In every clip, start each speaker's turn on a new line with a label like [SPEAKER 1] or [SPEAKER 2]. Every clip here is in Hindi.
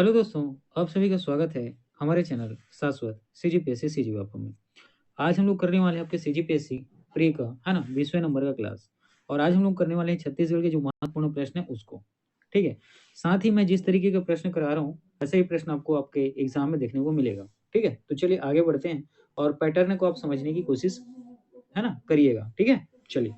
[SPEAKER 1] हेलो दोस्तों, आप सभी का स्वागत है हमारे चैनल शाश्वत सीजीपीएससी सीजीवापा में। आज हम लोग करने वाले हैं आपके सीजीपीएससी प्री का, है ना, 20वें नंबर का क्लास। और आज हम लोग करने वाले हैं छत्तीसगढ़ के जो महत्वपूर्ण प्रश्न है उसको। ठीक है। साथ ही मैं जिस तरीके के प्रश्न करा रहा हूँ ऐसे ही प्रश्न आपको आपके एग्जाम में देखने को मिलेगा। ठीक है, तो चलिए आगे बढ़ते हैं और पैटर्न को आप समझने की कोशिश, है ना, करिएगा। ठीक है, चलिए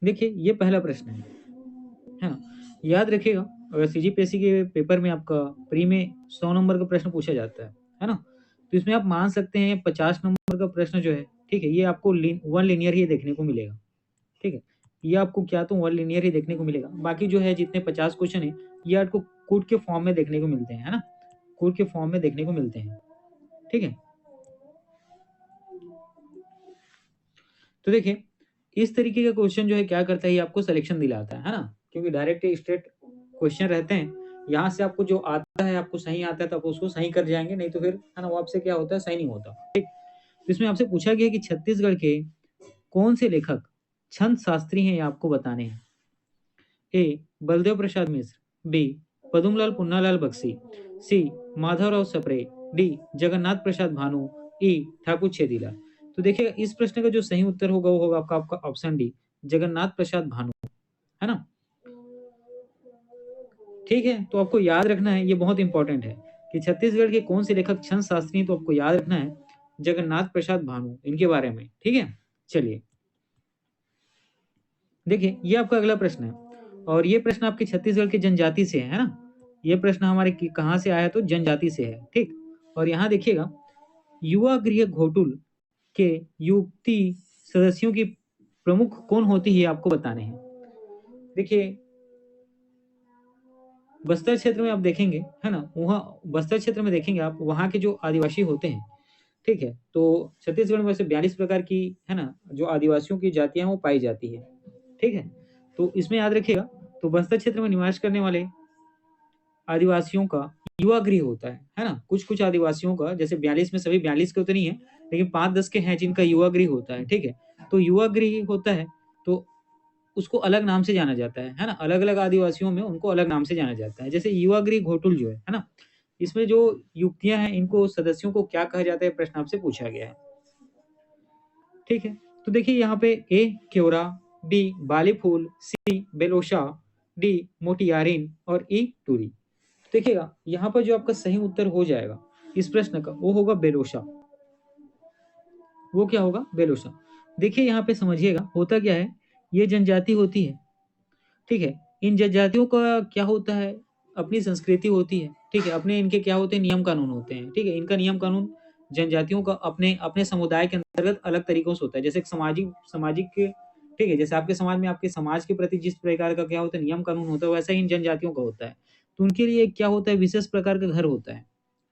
[SPEAKER 1] देखिए ये पहला प्रश्न है ना। याद रखिएगा, अगर सीजीपीएससी के पेपर में आपका प्री में 100 नंबर का प्रश्न पूछा जाता है ना, तो इसमें आप मान सकते हैं 50 नंबर का प्रश्न जो है, ठीक है, ये आपको वन लिनियर ही देखने को मिलेगा। ठीक है, ये आपको क्या तो वन लिनियर ही देखने को मिलेगा। बाकी जो है जितने 50 क्वेश्चन है ये आपको कूट के फॉर्म में देखने को मिलते हैं, है ना, कूट के फॉर्म में देखने को मिलते हैं। ठीक है, तो देखिए इस तरीके का क्वेश्चन जो है क्या करता है, ये आपको सिलेक्शन दिलाता है ना, क्योंकि डायरेक्ट स्ट्रेट क्वेश्चन रहते हैं। यहाँ से आपको जो आता है, आपको सही आता है तो आप उसको सही कर जाएंगे, नहीं तो फिर, है ना, वो आपसे क्या होता है, सही नहीं होता। ठीक, तो इसमें आपसे पूछा गया कि छत्तीसगढ़ के कौन से लेखक छंद शास्त्री हैं, ये आपको बताने हैं। ए बलदेव प्रसाद मिश्र, बी पदुमलाल पुन्नालाल बख्शी, सी माधवराव सप्रे, डी जगन्नाथ प्रसाद भानु, ई ठाकुर छेदीला। तो देखिए इस प्रश्न का जो सही उत्तर होगा वो होगा आपका ऑप्शन डी, जगन्नाथ प्रसाद भानु, है ना। ठीक है, तो आपको याद रखना है, ये बहुत इंपॉर्टेंट है कि छत्तीसगढ़ के कौन से लेखक छंद शास्त्री हैं, तो आपको याद रखना है जगन्नाथ प्रसाद भानु, इनके बारे में। ठीक है, चलिए देखिए ये आपका अगला प्रश्न है, और ये प्रश्न आपके छत्तीसगढ़ के जनजाति से है ना। ये प्रश्न हमारे कहाँ से आया है, तो जनजाति से है। ठीक, और यहाँ देखिएगा, युवा गृह घोटुल के युक्ति सदस्यों की प्रमुख कौन होती है आपको बताने हैं। देखिए बस्तर क्षेत्र में आप देखेंगे, है ना, वहाँ बस्तर क्षेत्र में देखेंगे आप, वहाँ के जो आदिवासी होते हैं, ठीक है, तो छत्तीसगढ़ में वैसे 42 प्रकार की, है ना, जो आदिवासियों की जातियां वो पाई जाती है। ठीक है, तो इसमें याद रखिएगा, तो बस्तर क्षेत्र में निवास करने वाले आदिवासियों का युवा गृह होता है ना। कुछ कुछ आदिवासियों का, जैसे 42 में सभी 42 के तो नहीं है, लेकिन 5-10 के हैं जिनका युवा गृह होता है। ठीक है, तो युवा गृह होता है तो उसको अलग नाम से जाना जाता है ना, अलग अलग आदिवासियों में उनको अलग नाम से जाना जाता है। जैसे युवा गृह घोटुल जो है ना, इसमें जो युक्तियां हैं, इनको सदस्यों को क्या कहा जाता है, प्रश्न आपसे पूछा गया है। ठीक है, तो देखिए यहाँ पे ए क्योरा, बी बाली फूल, सी बेलोशा, डी मोटियारिन और ई टूरी। देखिएगा यहाँ पर जो आपका सही उत्तर हो जाएगा इस प्रश्न का, वो होगा बेलोशा। वो क्या होगा, बेलोशा। देखिए यहाँ पे समझिएगा होता क्या है, ये जनजाति होती है। ठीक है, इन जनजातियों का क्या होता है, अपनी संस्कृति होती है। ठीक है, अपने इनके क्या होते हैं, नियम कानून होते हैं। ठीक है, इनका नियम कानून जनजातियों का अपने अपने समुदाय के अंतर्गत अलग तरीकों से होता है। जैसे एक सामाजिक सामाजिक ठीक है, जैसे आपके समाज में आपके समाज के प्रति जिस प्रकार का क्या होता है, नियम कानून होता है, वैसा ही इन जनजातियों का होता है। तो उनके लिए क्या होता है, विशेष प्रकार का घर होता है।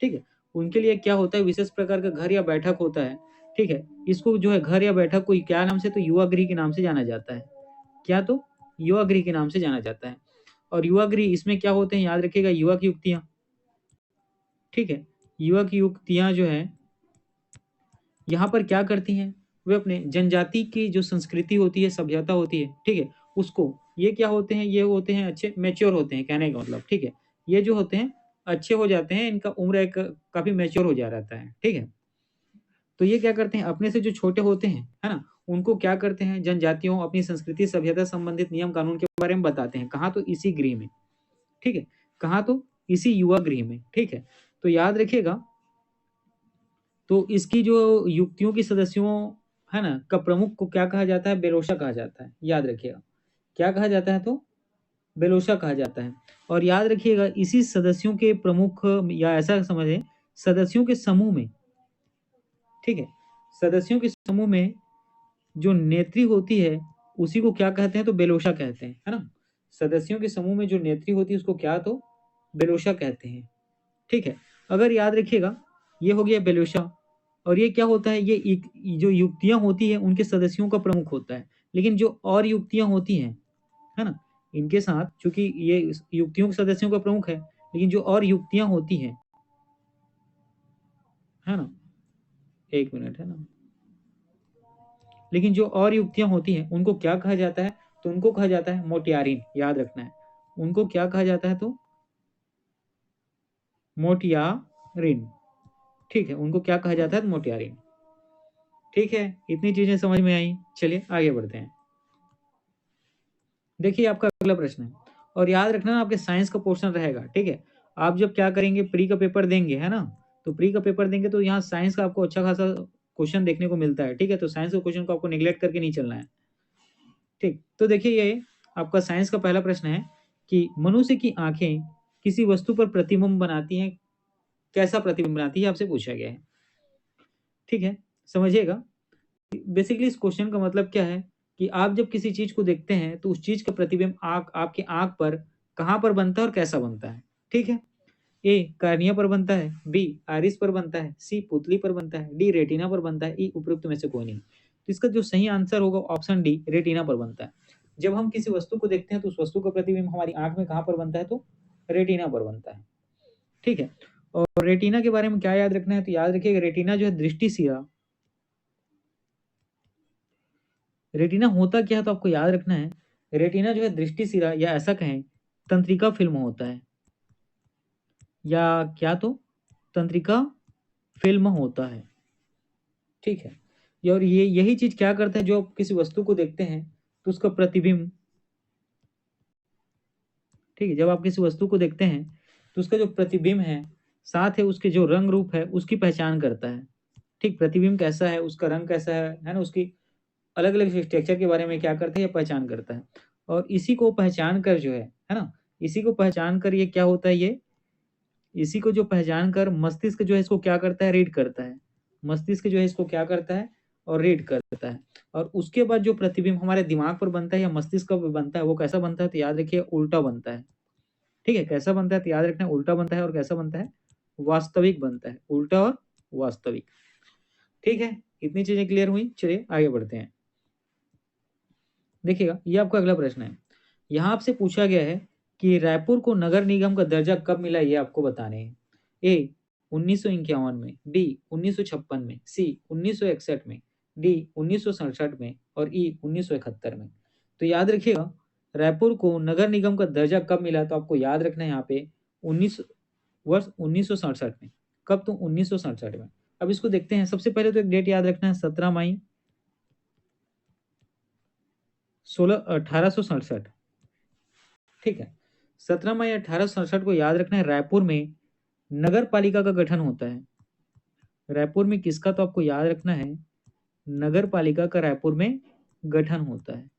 [SPEAKER 1] ठीक है, उनके लिए क्या होता है, विशेष प्रकार का घर या बैठक होता है। ठीक है, इसको जो है घर या बैठक को क्या नाम से, तो युवा गृह के नाम से जाना जाता है। क्या, तो युवा गृह के नाम से जाना जाता है। और युवा गृह इसमें क्या होते हैं, याद रखिएगा, युवा की युक्तियां। ठीक है, युवा की युक्तियां जो है यहाँ पर क्या करती हैं, वे अपने जनजाति की जो संस्कृति होती है, सभ्यता होती है, ठीक है, उसको, ये क्या होते हैं, ये होते हैं अच्छे मैच्योर होते हैं, कहने का मतलब। ठीक है, ये जो होते हैं अच्छे हो जाते हैं, इनका उम्र एक काफी मैच्योर हो जा रहता है। ठीक है, तो ये क्या करते हैं, अपने से जो छोटे होते हैं, है ना, उनको क्या करते हैं, जनजातियों अपनी संस्कृति सभ्यता संबंधित नियम कानून के बारे में बताते हैं। कहाँ, तो इसी गृह में। ठीक है, कहाँ, तो इसी युवा गृह में। ठीक है, तो याद रखिएगा, तो इसकी जो युक्तियों की सदस्यों, है ना, का प्रमुख को क्या कहा जाता है, बेलोशा कहा जाता है। याद रखिएगा क्या कहा जाता है, तो बेलोशा कहा जाता है। और याद रखिएगा इसी सदस्यों के प्रमुख, या ऐसा समझें सदस्यों के समूह में, ठीक है, सदस्यों के समूह में जो नेत्री होती है उसी को क्या कहते हैं, तो बेलोशा कहते हैं, है ना। सदस्यों के समूह में जो नेत्री होती है उसको क्या, तो बेलोशा कहते हैं। ठीक है, अगर याद रखिएगा ये हो गया बेलोशा। और ये क्या होता है, ये जो युक्तियां होती है उनके सदस्यों का प्रमुख होता है। लेकिन जो और युक्तियां होती हैं, है ना, इनके साथ चूंकि ये युक्तियों के सदस्यों का प्रमुख है, लेकिन जो और युक्तियां होती हैं, है ना, एक मिनट, है ना, लेकिन जो और युक्तियां होती हैं उनको क्या कहा जाता है, तो उनको कहा जाता है मोटियारिन। याद रखना है, उनको क्या कहा जाता है, तो मोटियारिन। ठीक है, उनको क्या कहा जाता है? तो मोटियारिन। ठीक है, इतनी चीजें समझ में आई। चलिए आगे बढ़ते हैं। देखिए आपका अगला प्रश्न है, और याद रखना आपके साइंस का पोर्शन रहेगा। ठीक है, आप जब क्या करेंगे, प्री का पेपर देंगे, है ना, तो प्री का पेपर देंगे तो यहाँ साइंस का आपको अच्छा खासा क्वेश्चन देखने को मिलता है। ठीक है, तो साइंस के क्वेश्चन को आपको निगलेक्ट करके नहीं चलना है। ठीक, तो देखिए ये आपका साइंस का पहला प्रश्न है कि मनुष्य की आंखें किसी वस्तु पर प्रतिबिंब बनाती हैं, कैसा प्रतिबिंब बनाती है, आपसे पूछा गया है। ठीक है, समझिएगा। बेसिकली इस क्वेश्चन का मतलब क्या है कि आप जब किसी चीज को देखते हैं तो उस चीज का प्रतिबिंब आंख, आपकी आंख पर कहाँ पर बनता है और कैसा बनता है। ठीक है, ए कार्निया पर बनता है, बी आइरिस पर बनता है, सी पुतली पर बनता है, डी रेटिना पर बनता है, ई उपयुक्त में से कोई नहीं। तो इसका जो सही आंसर होगा ऑप्शन डी, रेटिना पर बनता है। जब हम किसी वस्तु को देखते हैं तो उस वस्तु का प्रतिबिंब हमारी आंख में कहाँ पर बनता है? तो रेटिना पर बनता है। ठीक है, और रेटिना के बारे में क्या याद रखना है? तो याद रखिएगा रेटिना जो है दृष्टि सिरा, रेटिना होता क्या है तो आपको याद रखना है, रेटिना जो है दृष्टि सिरा या ऐसा कहें तंत्रिका फिल्म होता है, या क्या तो तंत्रिका फिल्म होता है। ठीक है, और ये यही चीज क्या करता है, जो आप किसी वस्तु को देखते हैं तो उसका प्रतिबिंब, ठीक है, जब आप किसी वस्तु को देखते हैं तो उसका जो प्रतिबिंब है, साथ है उसके जो रंग रूप है उसकी पहचान करता है। ठीक, प्रतिबिंब कैसा है, उसका रंग कैसा है ना, उसकी अलग अलग स्ट्रक्चर के बारे में क्या करता है, ये पहचान करता है। और इसी को पहचान कर जो है ना, इसी को पहचान कर ये क्या होता है, ये इसी को जो पहचान कर मस्तिष्क जो है इसको क्या करता है, रीड करता है। मस्तिष्क जो है इसको क्या करता है और रीड करता है। और उसके बाद जो प्रतिबिंब हमारे दिमाग पर बनता है या मस्तिष्क पर बनता है, वो कैसा बनता है? तो याद रखिए उल्टा बनता है। ठीक है, कैसा बनता है? तो याद रखना उल्टा बनता है। और कैसा बनता है? वास्तविक बनता है, उल्टा और वास्तविक। ठीक है, इतनी चीजें क्लियर हुई। चलिए आगे बढ़ते हैं। देखिएगा ये आपका अगला प्रश्न है, यहाँ आपसे पूछा गया है कि रायपुर को नगर निगम का दर्जा कब मिला, ये आपको बताने हैं। ए 1951 में, बी 1956 में, सी 1961 में, डी 1967 में और ई 1971 में। तो याद रखिएगा रायपुर को नगर निगम का दर्जा कब मिला, तो आपको याद रखना है यहाँ पे 19 वर्ष 1967 में। कब? तो 1967 में। अब इसको देखते हैं। सबसे पहले तो एक डेट याद रखना है, 17 मई 1867। ठीक है, 17 मई 1867 को याद रखना है, रायपुर में नगर पालिका का गठन होता है। रायपुर में किसका? तो आपको याद रखना है नगर पालिका का रायपुर में गठन होता है।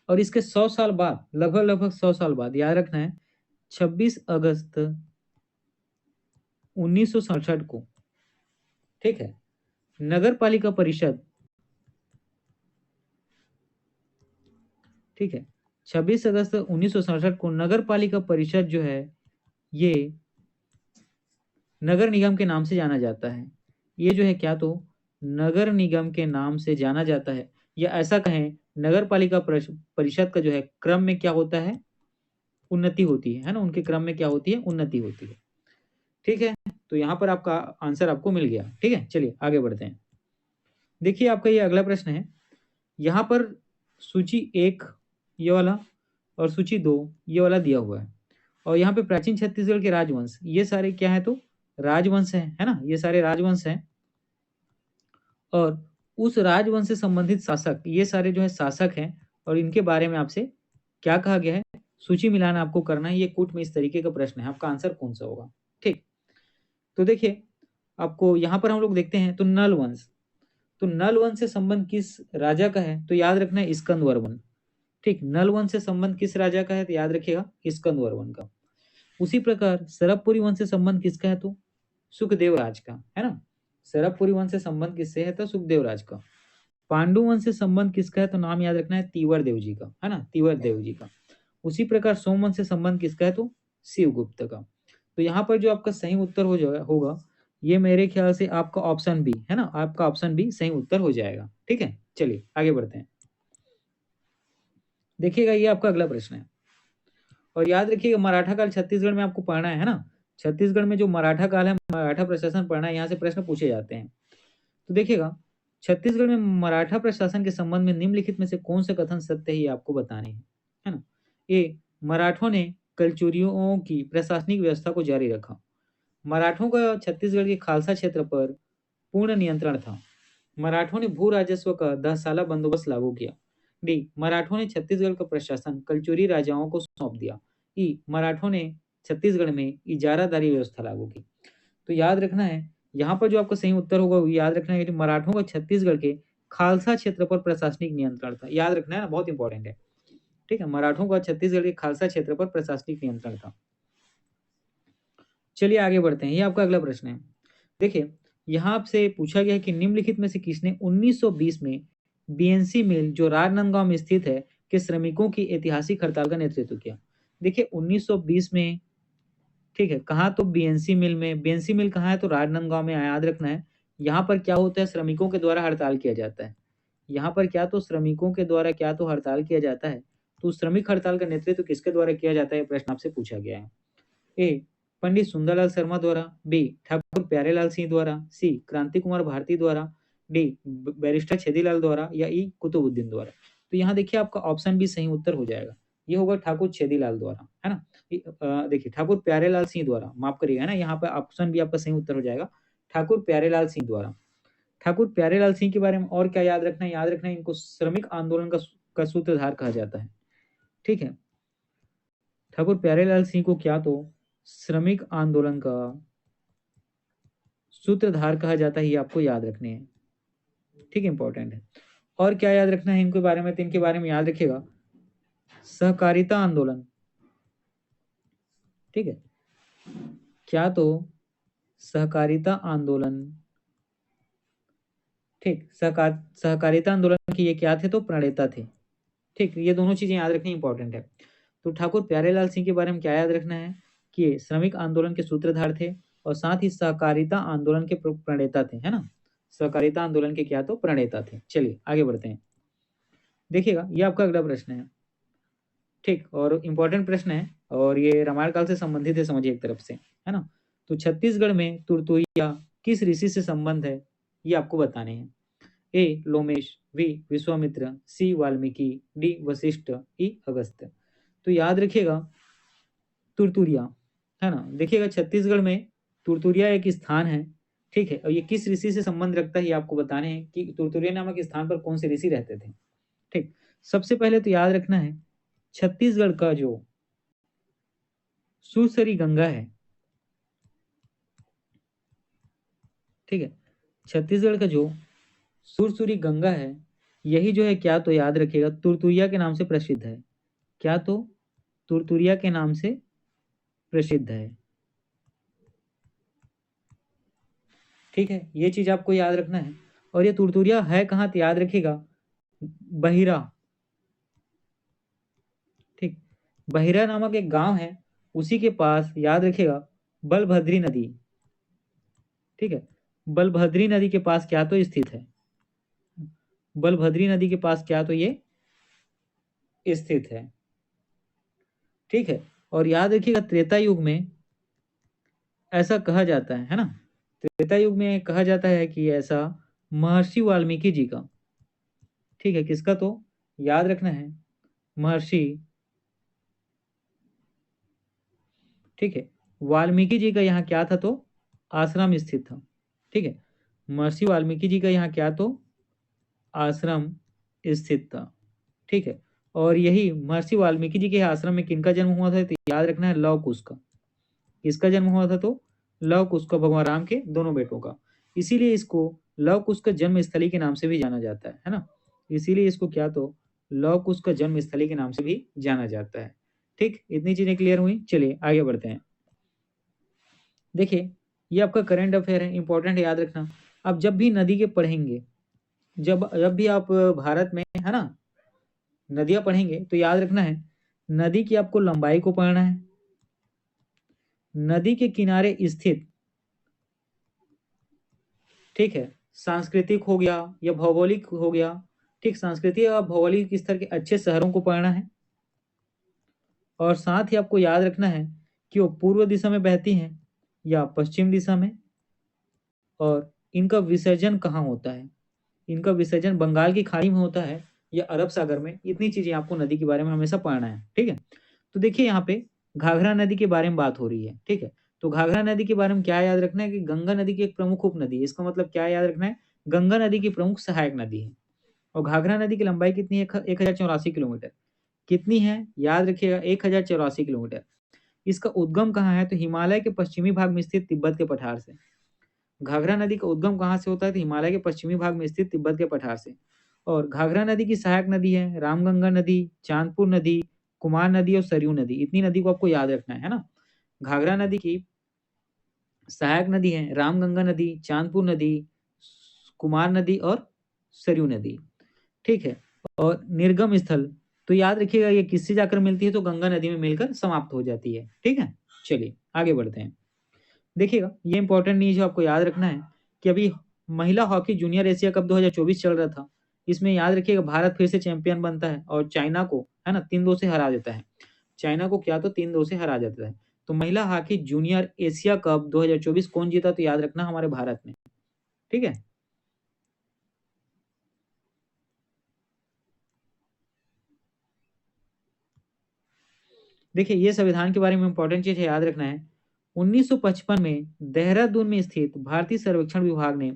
[SPEAKER 1] और इसके 100 साल बाद, लगभग 100 साल बाद, याद रखना है 26 अगस्त 1967 को, ठीक है, नगर पालिका परिषद, ठीक है, 26 अगस्त 1967 को नगर पालिका परिषद जो है ये नगर निगम के नाम से जाना जाता है। ये जो है क्या, तो नगर निगम के नाम से जाना जाता है, या ऐसा कहें नगर पालिका परिषद का जो है क्रम में क्या होता है, उन्नति होती है ना, उनके क्रम में क्या होती है, उन्नति होती है। ठीक है, तो यहाँ पर आपका आंसर आपको मिल गया। ठीक है, चलिए आगे बढ़ते हैं। देखिए आपका ये अगला प्रश्न है, यहाँ पर सूची 1 ये वाला और सूची 2 ये वाला दिया हुआ है। और यहाँ पे प्राचीन छत्तीसगढ़ के राजवंश, ये सारे क्या है, तो राजवंश है ना, ये सारे राजवंश हैं। और उस राजवंश से संबंधित शासक, ये सारे जो है शासक हैं, और इनके बारे में आपसे क्या कहा गया है, सूची मिलान आपको करना है। ये कूट में इस तरीके का प्रश्न है, आपका आंसर कौन सा होगा। ठीक, तो देखिए आपको यहाँ पर हम लोग देखते हैं, तो नल वंश, तो नल वंश से संबंध किस राजा का है, तो याद रखना है स्कंद वर्मन। ठीक, नल वंश से संबंध किस राजा का है, तो याद रखिएगा स्कंद वर्मन का। उसी प्रकार सरबपुरी वंश से संबंध किसका है, तो सुखदेव राज का, है ना। सरबपुरी वंश से संबंध किससे है, तो सुखदेव राज का। पांडु वंश से संबंध किसका है, तो नाम याद रखना है तीवर देव जी का, है ना, तीवर देव जी का। उसी प्रकार सोमवंश से संबंध किसका है, तो शिवगुप्त का। तो यहाँ पर जो आपका सही उत्तर हो जाएगा होगा, ये मेरे ख्याल से आपका ऑप्शन बी है ना, आपका ऑप्शन बी सही उत्तर हो जाएगा। ठीक है, चलिए आगे बढ़ते हैं। देखिएगा ये आपका अगला प्रश्न है, और याद रखिएगा मराठा काल छत्तीसगढ़ में आपको पढ़ना है ना। छत्तीसगढ़ में जो मराठा काल है, मराठा प्रशासन पढ़ना है, यहाँ से प्रश्न पूछे जाते हैं। तो देखिएगा छत्तीसगढ़ में मराठा प्रशासन के संबंध में निम्नलिखित में से कौन से कथन सत्य है, ये आपको बताने हैं, है ना। ए मराठों ने कलचुरियों की प्रशासनिक व्यवस्था को जारी रखा। मराठों का छत्तीसगढ़ के खालसा क्षेत्र पर पूर्ण नियंत्रण था। मराठों ने भू राजस्व का 10 साला बंदोबस्त लागू किया। डी, मराठों ने छत्तीसगढ़ का प्रशासन कलचुरी राजाओं को सौंप दिया। ई, मराठों ने छत्तीसगढ़ में इजारादारी व्यवस्था लागू की। तो याद रखना है, यहाँ पर जो आपका सही उत्तर होगा वो याद रखना है कि मराठों का छत्तीसगढ़ के खालसा क्षेत्र पर प्रशासनिक नियंत्रण था। याद रखना है ना, बहुत इंपॉर्टेंट है। ठीक है, मराठों का छत्तीसगढ़ के खालसा क्षेत्र पर प्रशासनिक नियंत्रण था। चलिए आगे बढ़ते हैं, ये आपका अगला प्रश्न है। देखिए, यहाँ आपसे पूछा गया है कि निम्नलिखित में से किसने 1920 में बीएनसी मिल जो राजनांदगांव में स्थित है के श्रमिकों की ऐतिहासिक हड़ताल का नेतृत्व किया। देखिए 1920 में, ठीक है, कहाँ तो बीएनसी मिल में, बीएनसी मिल कहाँ है तो राजनांदगांव में, याद रखना है। यहाँ पर क्या होता है, श्रमिकों के द्वारा हड़ताल किया जाता है। यहाँ पर क्या तो श्रमिकों के द्वारा क्या तो हड़ताल किया जाता है। तो श्रमिक हड़ताल का नेतृत्व किसके द्वारा किया जाता है, प्रश्न आपसे पूछा गया है। ए, पंडित सुंदरलाल शर्मा द्वारा, बी, ठाकुर प्यारेलाल सिंह द्वारा, सी, क्रांति कुमार भारती द्वारा, डी, बैरिस्टर छेदीलाल द्वारा, या ई, कुतुबुद्दीन द्वारा। तो यहाँ देखिए आपका ऑप्शन भी सही उत्तर हो जाएगा, ये होगा ठाकुर छेदीलाल द्वारा, है ना। देखिए ठाकुर प्यारेलाल सिंह द्वारा, माफ करिएगा ना, यहाँ पर ऑप्शन भी आपका सही उत्तर हो जाएगा, ठाकुर प्यारेलाल सिंह द्वारा। ठाकुर प्यारेलाल सिंह के बारे में और क्या याद रखना है, याद रखना है इनको श्रमिक आंदोलन का सूत्रधार कहा जाता है। ठीक है, ठाकुर प्यारेलाल सिंह को क्या तो श्रमिक आंदोलन का सूत्रधार कहा जाता है, ये आपको याद रखने हैं। ठीक है, इंपॉर्टेंट है। और क्या याद रखना है इनके बारे में, तो इनके बारे में याद रखिएगा सहकारिता आंदोलन। ठीक है, क्या तो सहकारिता आंदोलन, ठीक, सहकारिता आंदोलन की ये क्या थे तो प्रणेता थे। ठीक, ये दोनों चीजें याद रखनी इंपॉर्टेंट है। तो ठाकुर प्यारेलाल सिंह के बारे में क्या याद रखना है कि ये श्रमिक आंदोलन के सूत्रधार थे और साथ ही सहकारिता आंदोलन के प्रणेता थे, है ना। सहकारिता आंदोलन के क्या तो प्रणेता थे। चलिए आगे बढ़ते हैं, देखिएगा ये आपका अगला प्रश्न है। ठीक, और इम्पोर्टेंट प्रश्न है और ये रामायण काल से संबंधित है, समझिए एक तरफ से, है ना। तो छत्तीसगढ़ में तुरतुइया किस ऋषि से संबंध है, ये आपको बताने हैं। ए, लोमेश, बी, विश्वामित्र, सी, वाल्मीकि, डी, वशिष्ठ, ई, अगस्त्य। तो याद रखिएगा तुरतुरिया, है ना। देखिएगा छत्तीसगढ़ में तुरतुरिया एक स्थान है। ठीक है, और ये किस ऋषि से संबंध रखता है ये आपको बताने हैं कि तुरतुरिया नामक स्थान पर कौन से ऋषि रहते थे। ठीक, सबसे पहले तो याद रखना है छत्तीसगढ़ का जो सुरसरी गंगा है, ठीक है, छत्तीसगढ़ का जो सुरसुरी गंगा है, यही जो है क्या तो याद रखिएगा तुरतुरिया के नाम से प्रसिद्ध है। क्या तो तुरतुरिया के नाम से प्रसिद्ध है। ठीक है, ये चीज आपको याद रखना है। और ये तुरतुरिया है कहाँ तो याद रखिएगा बहिरा। ठीक, बहिरा नामक एक गांव है, उसी के पास याद रखिएगा बलभद्री नदी। ठीक है, बलभद्री नदी के पास क्या तो स्थित है, बलभद्री नदी के पास क्या तो ये स्थित है। ठीक है, और याद रखिएगा त्रेता युग में ऐसा कहा जाता है ना, त्रेता युग में कहा जाता है कि ऐसा महर्षि वाल्मीकि जी का, ठीक है, किसका तो याद रखना है महर्षि, ठीक है, वाल्मीकि जी का यहाँ क्या था तो आश्रम स्थित था। ठीक है, महर्षि वाल्मीकि जी का यहाँ क्या तो आश्रम स्थित था। ठीक है, और यही महर्षि वाल्मीकि जी के आश्रम में किनका जन्म हुआ था तो याद रखना है लव कुश का। किसका जन्म हुआ था तो लव कुश का, भगवान राम के दोनों बेटों का। इसीलिए इसको लव कुश का जन्म स्थली के नाम से भी जाना जाता है ना। इसीलिए इसको क्या तो लव कुश का जन्म स्थली के नाम से भी जाना जाता है। ठीक, इतनी चीजें क्लियर हुई, चलिए आगे बढ़ते हैं। देखिए ये आपका करंट अफेयर है, इंपॉर्टेंट है, याद रखना। आप जब भी नदी के पढ़ेंगे, जब जब भी आप भारत में, है ना, नदियां पढ़ेंगे तो याद रखना है नदी की आपको लंबाई को पढ़ना है, नदी के किनारे स्थित, ठीक है, सांस्कृतिक हो गया या भौगोलिक हो गया, ठीक, सांस्कृतिक या भौगोलिक स्तर के अच्छे शहरों को पढ़ना है। और साथ ही आपको याद रखना है कि वो पूर्व दिशा में बहती हैं या पश्चिम दिशा में, और इनका विसर्जन कहाँ होता है, इनका विसर्जन बंगाल की खाड़ी में होता है या अरब सागर में। इतनी चीजें आपको नदी के बारे में हमेशा पढ़ना है। ठीक है, तो देखिए यहाँ पे घाघरा नदी के बारे में बात हो रही है, ठीक है। तो घाघरा नदी के बारे में क्या याद रखना है कि गंगा नदी की एक प्रमुख उपनदी है। इसका मतलब क्या याद रखना है, गंगा नदी की प्रमुख सहायक नदी है। और घाघरा नदी की लंबाई कितनी है, 1084 किलोमीटर। कितनी है, याद रखिएगा, 1084 किलोमीटर। इसका उद्गम कहाँ है, तो हिमालय के पश्चिमी भाग में स्थित तिब्बत के पठार से। घाघरा नदी का उद्गम कहाँ से होता है, तो हिमालय के पश्चिमी भाग में स्थित तिब्बत के पठार से। और घाघरा नदी की सहायक नदी है रामगंगा नदी, चांदपुर नदी, कुमार नदी और सरयू नदी। इतनी नदी को आपको याद रखना है ना। घाघरा नदी की सहायक नदी है रामगंगा नदी, चांदपुर नदी, कुमार नदी और सरयू नदी, ठीक है। और निर्गम स्थल, तो याद रखिएगा ये किससे जाकर मिलती है, तो गंगा नदी में मिलकर समाप्त हो जाती है, ठीक है। चलिए आगे बढ़ते हैं। देखिएगा ये इंपॉर्टेंट नहीं है जो आपको याद रखना है कि अभी महिला हॉकी जूनियर एशिया कप 2024 चल रहा था। इसमें याद रखिएगा भारत फिर से चैंपियन बनता है और चाइना को, है ना, 3-2 से हरा देता है। चाइना को क्या, तो 3-2 से हरा देता है। तो महिला हॉकी जूनियर एशिया कप 2024 कौन जीता, तो याद रखना हमारे भारत ने, ठीक है। देखिए ये संविधान के बारे में इंपॉर्टेंट चीज है, याद रखना है। 1955 में देहरादून में स्थित भारतीय सर्वेक्षण विभाग ने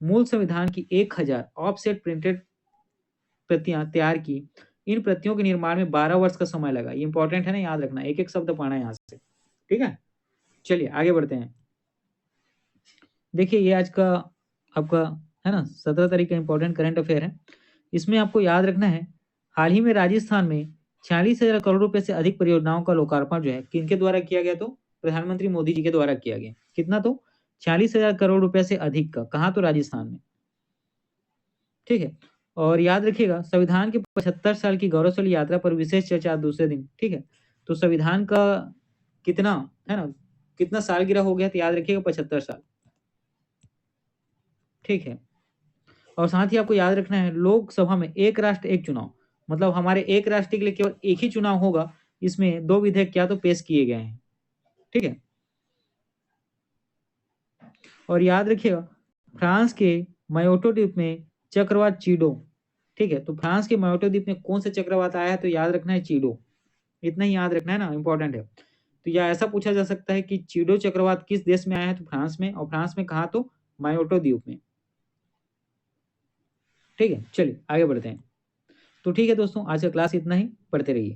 [SPEAKER 1] मूल संविधान की 1000 ऑफसेट प्रिंटेड प्रतियां तैयार की। इन प्रतियों के निर्माण में 12 वर्ष का समय लगा। ये इंपॉर्टेंट है ना, याद रखना, एक एक शब्द पढ़ना है यहाँ से, ठीक है। चलिए आगे बढ़ते हैं। देखिए ये आज का आपका, है ना, 17 तारीख का इंपॉर्टेंट करंट अफेयर है। इसमें आपको याद रखना है, हाल ही में राजस्थान में 46,000 करोड़ रुपए से अधिक परियोजनाओं का लोकार्पण जो है किनके द्वारा किया गया, तो प्रधानमंत्री मोदी जी के द्वारा किया गया। कितना, तो 46,000 करोड़ रुपए से अधिक का, कहाँ, तो राजस्थान में, ठीक है। और याद रखिएगा संविधान के 75 साल की गौरवशाली यात्रा पर विशेष चर्चा दूसरे दिन, ठीक है। तो संविधान का कितना, है ना, कितना सालगिरह हो गया, तो याद रखिएगा 75 साल, ठीक है। और साथ ही आपको याद रखना है लोकसभा में एक राष्ट्र एक चुनाव, मतलब हमारे एक राष्ट्र के लिए केवल एक ही चुनाव होगा। इसमें 2 विधेयक क्या, तो पेश किए गए हैं, ठीक है। और याद रखिएगा फ्रांस के मायोटो द्वीप में चक्रवात चीडो, ठीक है। तो फ्रांस के मायोटो द्वीप में कौन सा चक्रवात आया है, तो याद रखना है चीडो। इतना ही याद रखना है ना, इंपॉर्टेंट है। तो या ऐसा पूछा जा सकता है कि चीडो चक्रवात किस देश में आया है, तो फ्रांस में। और फ्रांस में कहा, तो मायोटो द्वीप में, ठीक है। चलिए आगे बढ़ते हैं। तो ठीक है दोस्तों, आज का क्लास इतना ही, पढ़ते रहिए।